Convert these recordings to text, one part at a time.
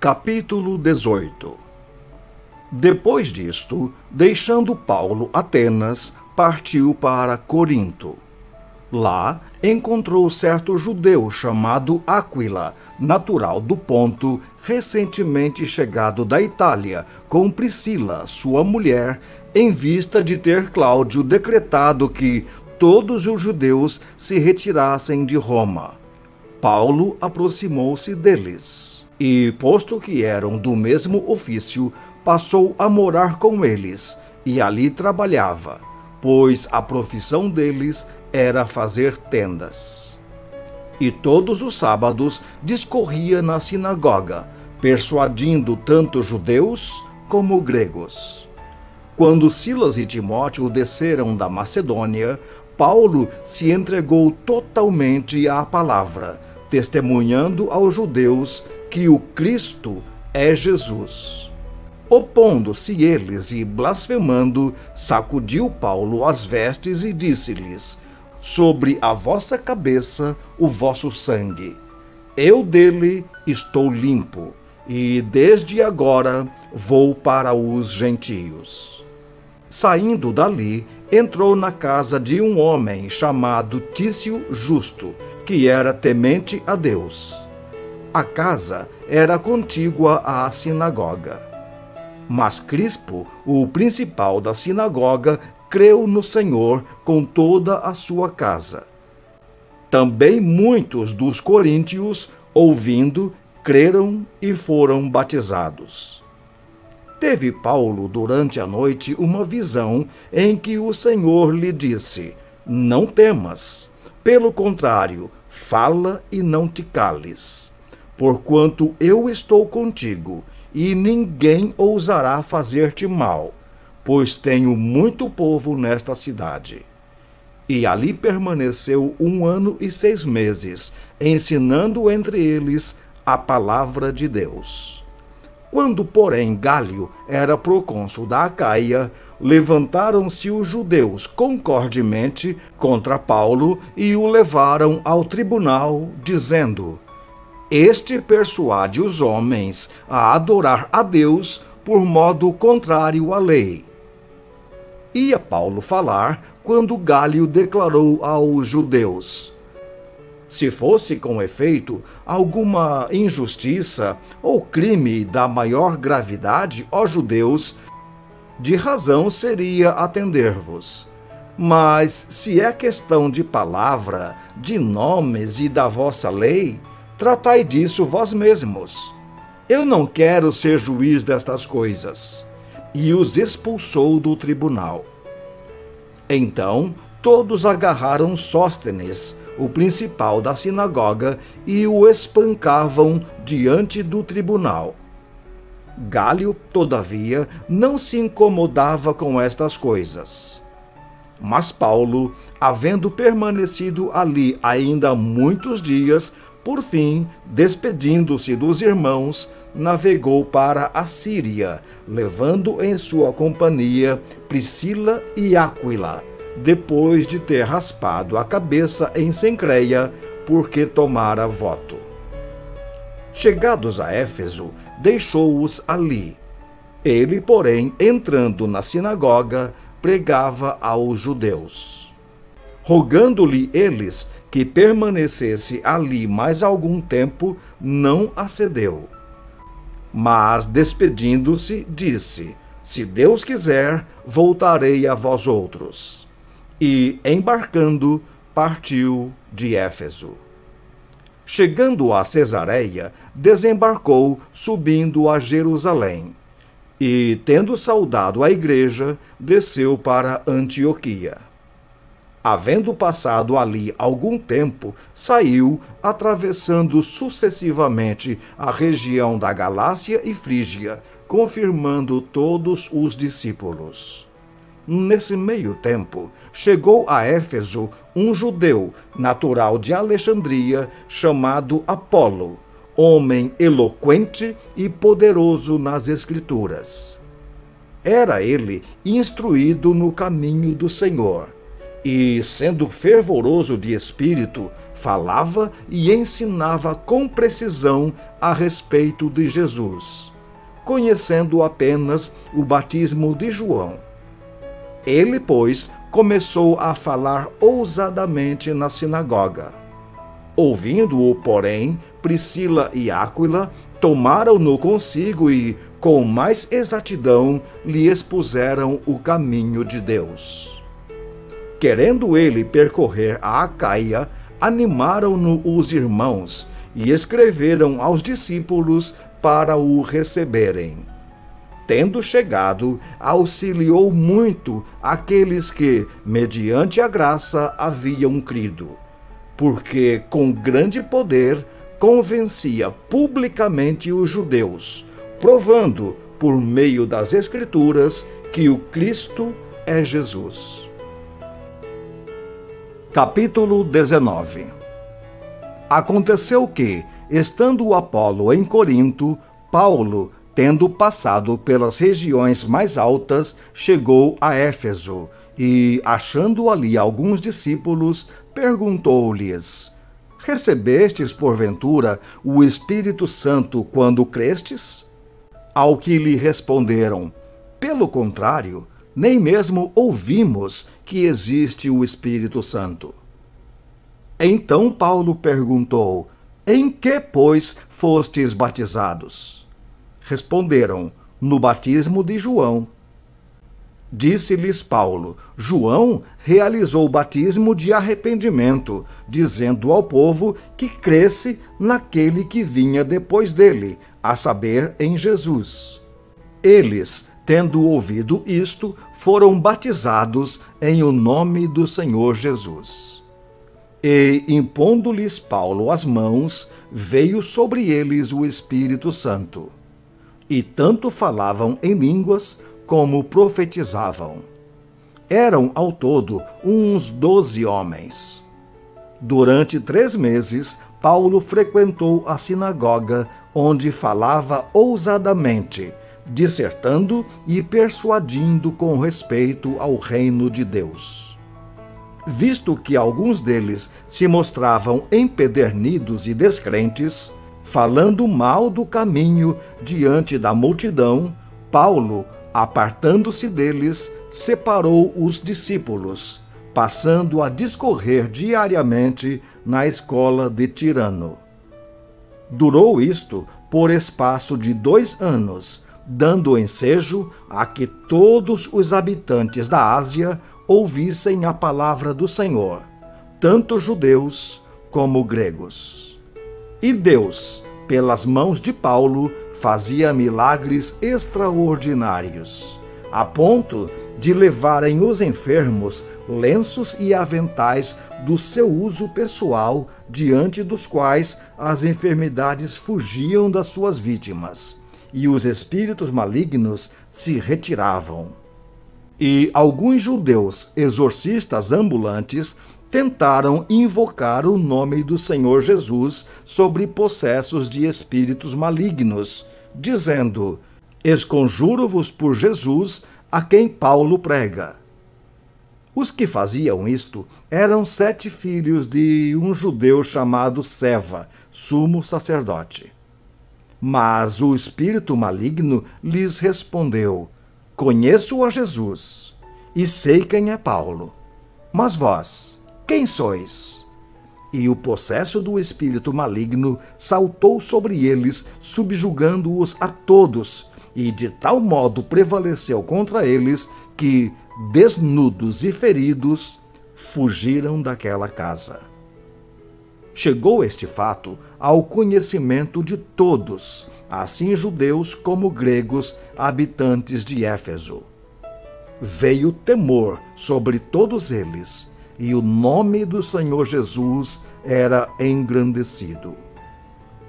Capítulo 18. Depois disto, deixando Paulo Atenas, partiu para Corinto. Lá encontrou certo judeu chamado Áquila, natural do Ponto, recentemente chegado da Itália, com Priscila, sua mulher, em vista de ter Cláudio decretado que todos os judeus se retirassem de Roma. Paulo aproximou-se deles e, posto que eram do mesmo ofício, passou a morar com eles e ali trabalhava, pois a profissão deles era fazer tendas. E todos os sábados discorria na sinagoga, persuadindo tanto judeus como gregos. Quando Silas e Timóteo desceram da Macedônia, Paulo se entregou totalmente à palavra, testemunhando aos judeus que o Cristo é Jesus. Opondo-se eles e blasfemando, sacudiu Paulo as vestes e disse-lhes: sobre a vossa cabeça o vosso sangue. Eu dele estou limpo, e desde agora vou para os gentios. Saindo dali, entrou na casa de um homem chamado Tício Justo, que era temente a Deus. A casa era contígua à sinagoga. Mas Crispo, o principal da sinagoga, creu no Senhor com toda a sua casa. Também muitos dos coríntios, ouvindo, creram e foram batizados. Teve Paulo durante a noite uma visão em que o Senhor lhe disse: não temas, pelo contrário, fala e não te cales, porquanto eu estou contigo, e ninguém ousará fazer-te mal, pois tenho muito povo nesta cidade. E ali permaneceu 1 ano e 6 meses, ensinando entre eles a palavra de Deus. Quando, porém, Gálio era procônsul da Acaia, levantaram-se os judeus concordemente contra Paulo e o levaram ao tribunal, dizendo: este persuade os homens a adorar a Deus por modo contrário à lei. Ia Paulo falar quando Gálio declarou aos judeus: se fosse com efeito alguma injustiça ou crime da maior gravidade, ó judeus, de razão seria atender-vos. Mas se é questão de palavra, de nomes e da vossa lei, tratai disso vós mesmos. Eu não quero ser juiz destas coisas. E os expulsou do tribunal. Então todos agarraram Sóstenes, o principal da sinagoga, e o espancavam diante do tribunal. Gálio, todavia, não se incomodava com estas coisas. Mas Paulo, havendo permanecido ali ainda muitos dias, por fim, despedindo-se dos irmãos, navegou para a Síria, levando em sua companhia Priscila e Áquila, depois de ter raspado a cabeça em Cencreia, porque tomara voto. Chegados a Éfeso, deixou-os ali. Ele, porém, entrando na sinagoga, pregava aos judeus. Rogando-lhe eles que permanecesse ali mais algum tempo, não acedeu. Mas, despedindo-se, disse: se Deus quiser, voltarei a vós outros. E, embarcando, partiu de Éfeso. Chegando a Cesareia, desembarcou, subindo a Jerusalém. E, tendo saudado a igreja, desceu para Antioquia. Havendo passado ali algum tempo, saiu, atravessando sucessivamente a região da Galácia e Frígia, confirmando todos os discípulos. Nesse meio tempo, chegou a Éfeso um judeu, natural de Alexandria, chamado Apolo, homem eloquente e poderoso nas Escrituras. Era ele instruído no caminho do Senhor, e, sendo fervoroso de espírito, falava e ensinava com precisão a respeito de Jesus, conhecendo apenas o batismo de João. Ele, pois, começou a falar ousadamente na sinagoga. Ouvindo-o, porém, Priscila e Áquila tomaram-no consigo e, com mais exatidão, lhe expuseram o caminho de Deus. Querendo ele percorrer a Acaia, animaram-no os irmãos e escreveram aos discípulos para o receberem. Tendo chegado, auxiliou muito aqueles que, mediante a graça, haviam crido, porque com grande poder convencia publicamente os judeus, provando, por meio das Escrituras, que o Cristo é Jesus. Capítulo 19. Aconteceu que, estando Apolo em Corinto, Paulo, tendo passado pelas regiões mais altas, chegou a Éfeso e, achando ali alguns discípulos, perguntou-lhes: Recebestes, porventura, o Espírito Santo quando crestes? Ao que lhe responderam: Pelo contrário, nem mesmo ouvimos que existe o Espírito Santo. Então Paulo perguntou: Em que, pois, fostes batizados? Responderam: No batismo de João. Disse-lhes Paulo: João realizou o batismo de arrependimento, dizendo ao povo que cresce naquele que vinha depois dele, a saber, em Jesus. Eles, tendo ouvido isto, foram batizados em o nome do Senhor Jesus. E, impondo-lhes Paulo as mãos, veio sobre eles o Espírito Santo. E tanto falavam em línguas, como profetizavam. Eram, ao todo, uns 12 homens. Durante 3 meses, Paulo frequentou a sinagoga, onde falava ousadamente, dissertando e persuadindo com respeito ao reino de Deus. Visto que alguns deles se mostravam empedernidos e descrentes, falando mal do caminho diante da multidão, Paulo, apartando-se deles, separou os discípulos, passando a discorrer diariamente na escola de Tirano. Durou isto por espaço de 2 anos, dando ensejo a que todos os habitantes da Ásia ouvissem a palavra do Senhor, tanto judeus como gregos. E Deus, pelas mãos de Paulo, fazia milagres extraordinários, a ponto de levarem os enfermos lenços e aventais do seu uso pessoal, diante dos quais as enfermidades fugiam das suas vítimas, e os espíritos malignos se retiravam. E alguns judeus exorcistas ambulantes tentaram invocar o nome do Senhor Jesus sobre possessos de espíritos malignos, dizendo: Esconjuro-vos por Jesus, a quem Paulo prega. Os que faziam isto eram 7 filhos de um judeu chamado Seva, sumo sacerdote. Mas o espírito maligno lhes respondeu: Conheço a Jesus, e sei quem é Paulo. Mas vós, quem sois? E o possesso do espírito maligno saltou sobre eles, subjugando-os a todos, e de tal modo prevaleceu contra eles que, desnudos e feridos, fugiram daquela casa. Chegou este fato ao conhecimento de todos, assim judeus como gregos, habitantes de Éfeso. Veio temor sobre todos eles, e o nome do Senhor Jesus era engrandecido.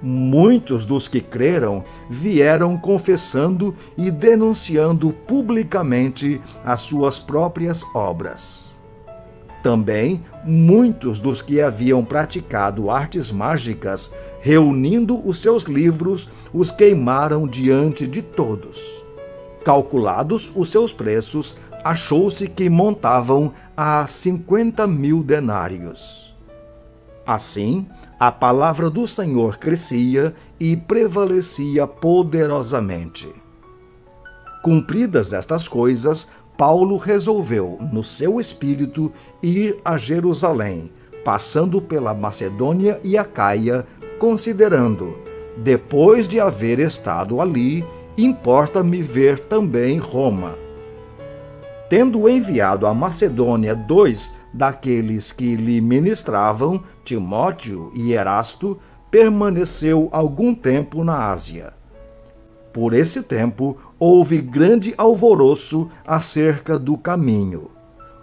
Muitos dos que creram vieram confessando e denunciando publicamente as suas próprias obras. Também muitos dos que haviam praticado artes mágicas, reunindo os seus livros, os queimaram diante de todos. Calculados os seus preços, achou-se que montavam a 50.000 denários. Assim, a palavra do Senhor crescia e prevalecia poderosamente. Cumpridas estas coisas, Paulo resolveu, no seu espírito, ir a Jerusalém, passando pela Macedônia e Acaia, considerando: depois de haver estado ali, importa-me ver também Roma. Tendo enviado à Macedônia 2 daqueles que lhe ministravam, Timóteo e Erasto, permaneceu algum tempo na Ásia. Por esse tempo, houve grande alvoroço acerca do caminho,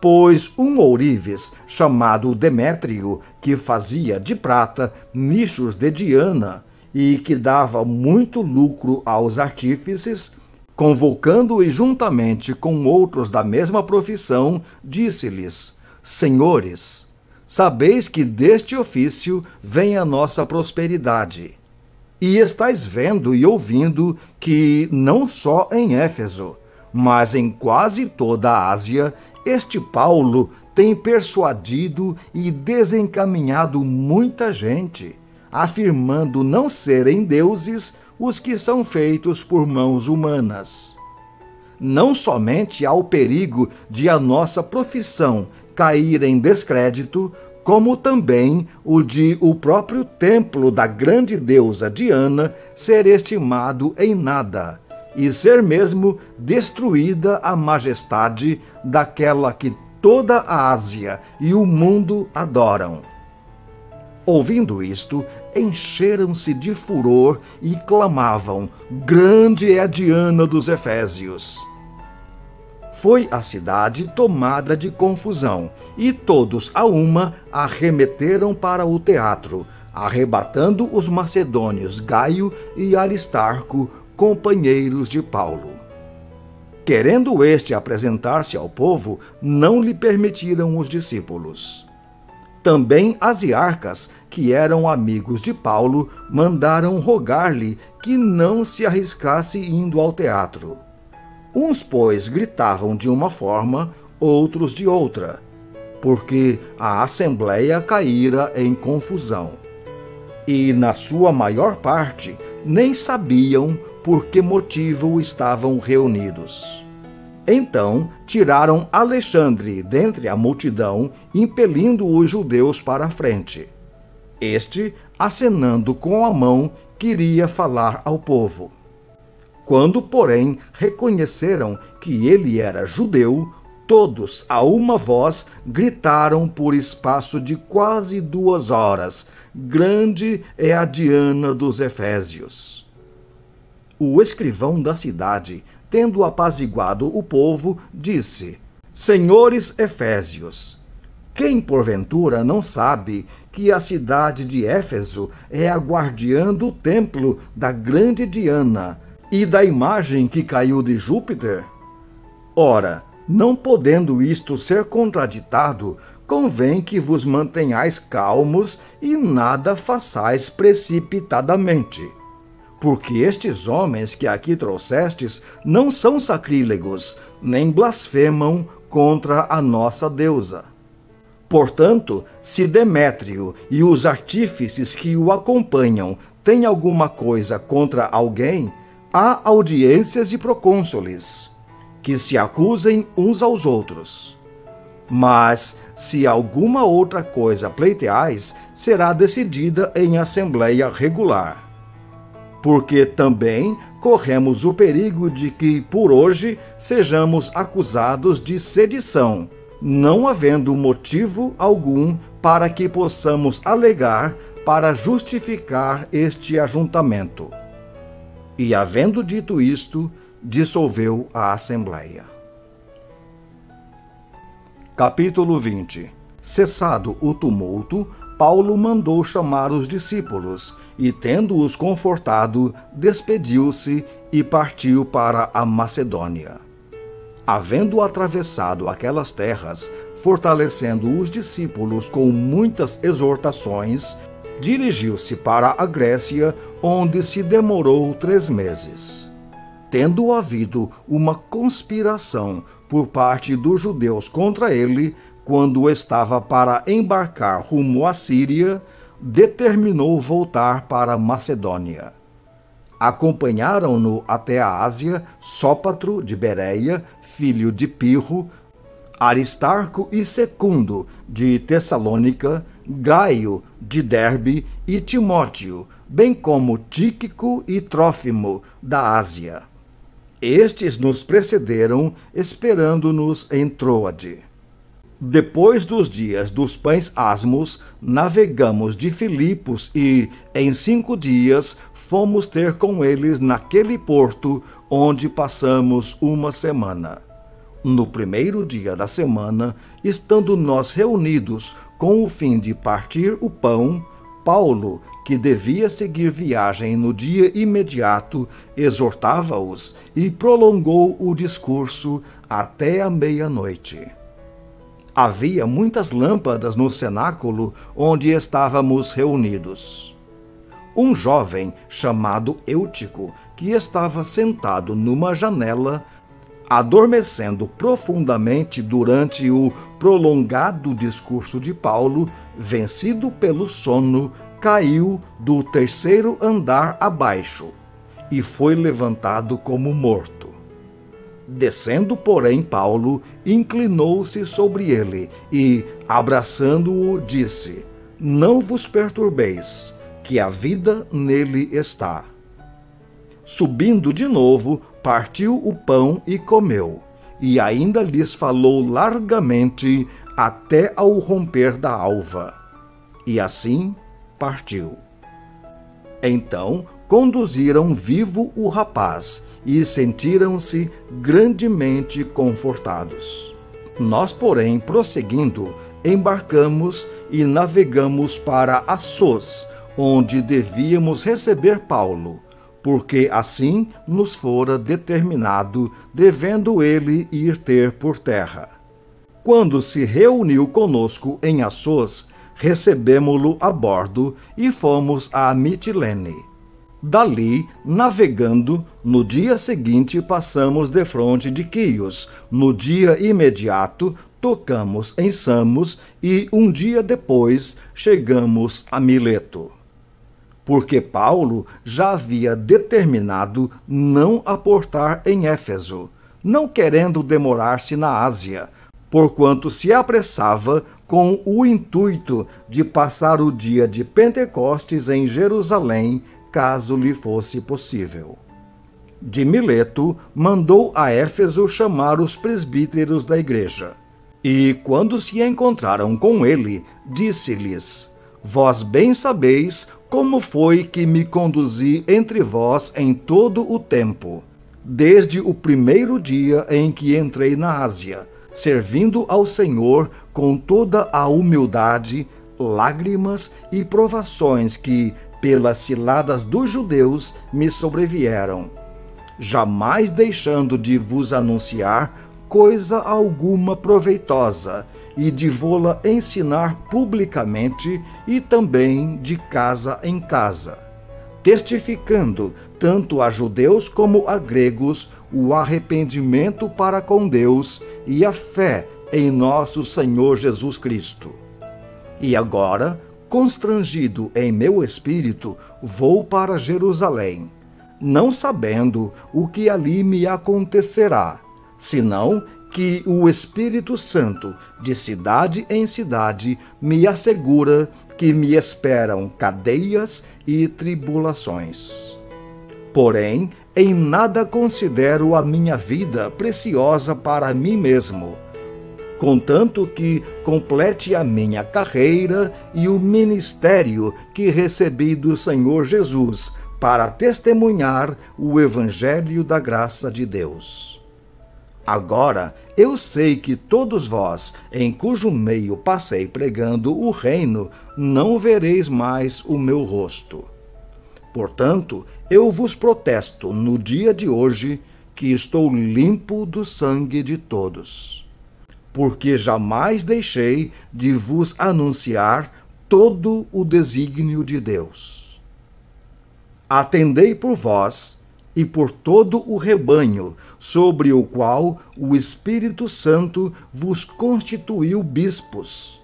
pois um ourives, chamado Demétrio, que fazia de prata nichos de Diana e que dava muito lucro aos artífices, convocando-os juntamente com outros da mesma profissão, disse-lhes: Senhores, sabeis que deste ofício vem a nossa prosperidade. E estáis vendo e ouvindo que, não só em Éfeso, mas em quase toda a Ásia, este Paulo tem persuadido e desencaminhado muita gente, afirmando não serem deuses os que são feitos por mãos humanas. Não somente há o perigo de a nossa profissão cair em descrédito, como também o de o próprio templo da grande deusa Diana ser estimado em nada, e ser mesmo destruída a majestade daquela que toda a Ásia e o mundo adoram. Ouvindo isto, encheram-se de furor e clamavam: Grande é a Diana dos Efésios! Foi a cidade tomada de confusão, e todos a uma arremeteram para o teatro, arrebatando os macedônios Gaio e Aristarco, companheiros de Paulo. Querendo este apresentar-se ao povo, não lhe permitiram os discípulos. Também as iarcas, que eram amigos de Paulo, mandaram rogar-lhe que não se arriscasse indo ao teatro. Uns, pois, gritavam de uma forma, outros de outra, porque a assembleia caíra em confusão. E, na sua maior parte, nem sabiam por que motivo estavam reunidos. Então tiraram Alexandre dentre a multidão, impelindo os judeus para a frente. Este, acenando com a mão, queria falar ao povo. Quando, porém, reconheceram que ele era judeu, todos, a uma voz, gritaram por espaço de quase 2 horas: Grande é a Diana dos Efésios! O escrivão da cidade, tendo apaziguado o povo, disse: Senhores Efésios, quem porventura não sabe que a cidade de Éfeso é a guardiã do templo da grande Diana e da imagem que caiu de Júpiter? Ora, não podendo isto ser contraditado, convém que vos mantenhais calmos e nada façais precipitadamente. Porque estes homens que aqui trouxestes não são sacrílegos, nem blasfemam contra a nossa deusa. Portanto, se Demétrio e os artífices que o acompanham têm alguma coisa contra alguém, há audiências de procônsules, que se acusem uns aos outros. Mas, se alguma outra coisa pleiteais, será decidida em assembleia regular. Porque também corremos o perigo de que, por hoje, sejamos acusados de sedição, não havendo motivo algum para que possamos alegar para justificar este ajuntamento. E, havendo dito isto, dissolveu a assembleia. Capítulo 20. Cessado o tumulto, Paulo mandou chamar os discípulos e, tendo-os confortado, despediu-se e partiu para a Macedônia. Havendo atravessado aquelas terras, fortalecendo os discípulos com muitas exortações, dirigiu-se para a Grécia, onde se demorou 3 meses. Tendo havido uma conspiração por parte dos judeus contra ele, quando estava para embarcar rumo à Síria, determinou voltar para Macedônia. Acompanharam-no até a Ásia Sópatro de Bereia, filho de Pirro, Aristarco e Secundo de Tessalônica, Gaio de Derbe e Timóteo, bem como Tíquico e Trófimo da Ásia. Estes nos precederam, esperando-nos em Troade. Depois dos dias dos pães asmos, navegamos de Filipos e, em 5 dias, fomos ter com eles naquele porto, onde passamos uma semana. No primeiro dia da semana, estando nós reunidos com o fim de partir o pão, Paulo, que devia seguir viagem no dia imediato, exortava-os e prolongou o discurso até a meia-noite. Havia muitas lâmpadas no cenáculo onde estávamos reunidos. Um jovem chamado Eutico, que estava sentado numa janela, adormecendo profundamente durante o prolongado discurso de Paulo, vencido pelo sono, caiu do 3º andar abaixo e foi levantado como morto. Descendo, porém, Paulo inclinou-se sobre ele e, abraçando-o, disse: Não vos perturbeis, que a vida nele está. Subindo de novo, partiu o pão e comeu, e ainda lhes falou largamente até ao romper da alva. E assim partiu. Então conduziram vivo o rapaz e sentiram-se grandemente confortados. Nós, porém, prosseguindo, embarcamos e navegamos para Assos, onde devíamos receber Paulo, porque assim nos fora determinado, devendo ele ir ter por terra. Quando se reuniu conosco em Assos, recebemo-lo a bordo e fomos a Mitilene. Dali, navegando, no dia seguinte passamos defronte de Quios. No dia imediato, tocamos em Samos e um dia depois chegamos a Mileto. Porque Paulo já havia determinado não aportar em Éfeso, não querendo demorar-se na Ásia, porquanto se apressava com o intuito de passar o dia de Pentecostes em Jerusalém, caso lhe fosse possível. De Mileto, mandou a Éfeso chamar os presbíteros da igreja. E, quando se encontraram com ele, disse-lhes: Vós bem sabeis como foi que me conduzi entre vós em todo o tempo, desde o primeiro dia em que entrei na Ásia, servindo ao Senhor com toda a humildade, lágrimas e provações que, pelas ciladas dos judeus, me sobrevieram, jamais deixando de vos anunciar coisa alguma proveitosa, e de vô-la ensinar publicamente e também de casa em casa, testificando tanto a judeus como a gregos o arrependimento para com Deus e a fé em nosso Senhor Jesus Cristo. E agora, constrangido em meu espírito, vou para Jerusalém, não sabendo o que ali me acontecerá, senão que o Espírito Santo, de cidade em cidade, me assegura que me esperam cadeias e tribulações. Porém, em nada considero a minha vida preciosa para mim mesmo, contanto que complete a minha carreira e o ministério que recebi do Senhor Jesus para testemunhar o Evangelho da graça de Deus. Agora, eu sei que todos vós, em cujo meio passei pregando o reino, não vereis mais o meu rosto. Portanto, eu vos protesto no dia de hoje que estou limpo do sangue de todos, porque jamais deixei de vos anunciar todo o desígnio de Deus. Atendei por vós, e por todo o rebanho, sobre o qual o Espírito Santo vos constituiu bispos,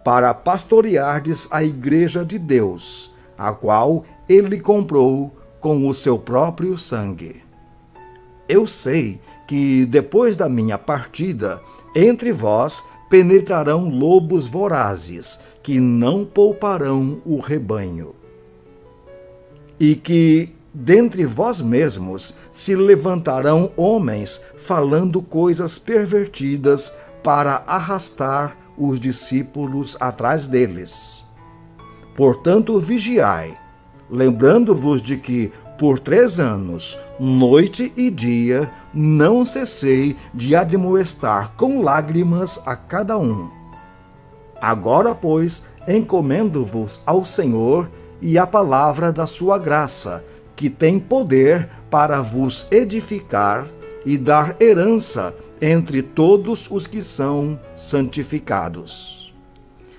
para pastoreardes a igreja de Deus, a qual ele comprou com o seu próprio sangue. Eu sei que, depois da minha partida, entre vós penetrarão lobos vorazes, que não pouparão o rebanho. E que, dentre vós mesmos, se levantarão homens falando coisas pervertidas para arrastar os discípulos atrás deles. Portanto, vigiai, lembrando-vos de que, por 3 anos, noite e dia, não cessei de admoestar com lágrimas a cada um. Agora, pois, encomendo-vos ao Senhor e à palavra da sua graça, que tem poder para vos edificar e dar herança entre todos os que são santificados.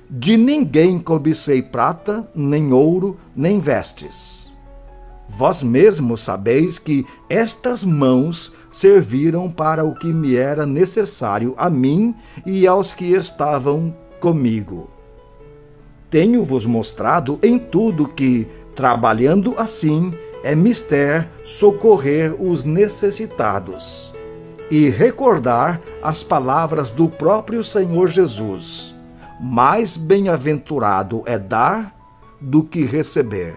De ninguém cobicei prata, nem ouro, nem vestes. Vós mesmos sabeis que estas mãos serviram para o que me era necessário a mim e aos que estavam comigo. Tenho-vos mostrado em tudo que, trabalhando assim, é mister socorrer os necessitados e recordar as palavras do próprio Senhor Jesus. Mais bem-aventurado é dar do que receber.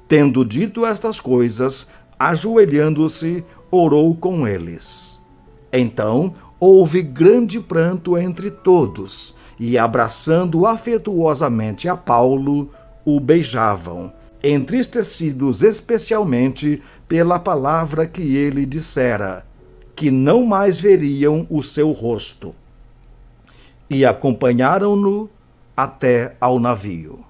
Tendo dito estas coisas, ajoelhando-se, orou com eles. Então houve grande pranto entre todos, e abraçando afetuosamente a Paulo, o beijavam, entristecidos especialmente pela palavra que ele dissera, que não mais veriam o seu rosto. E acompanharam-no até ao navio.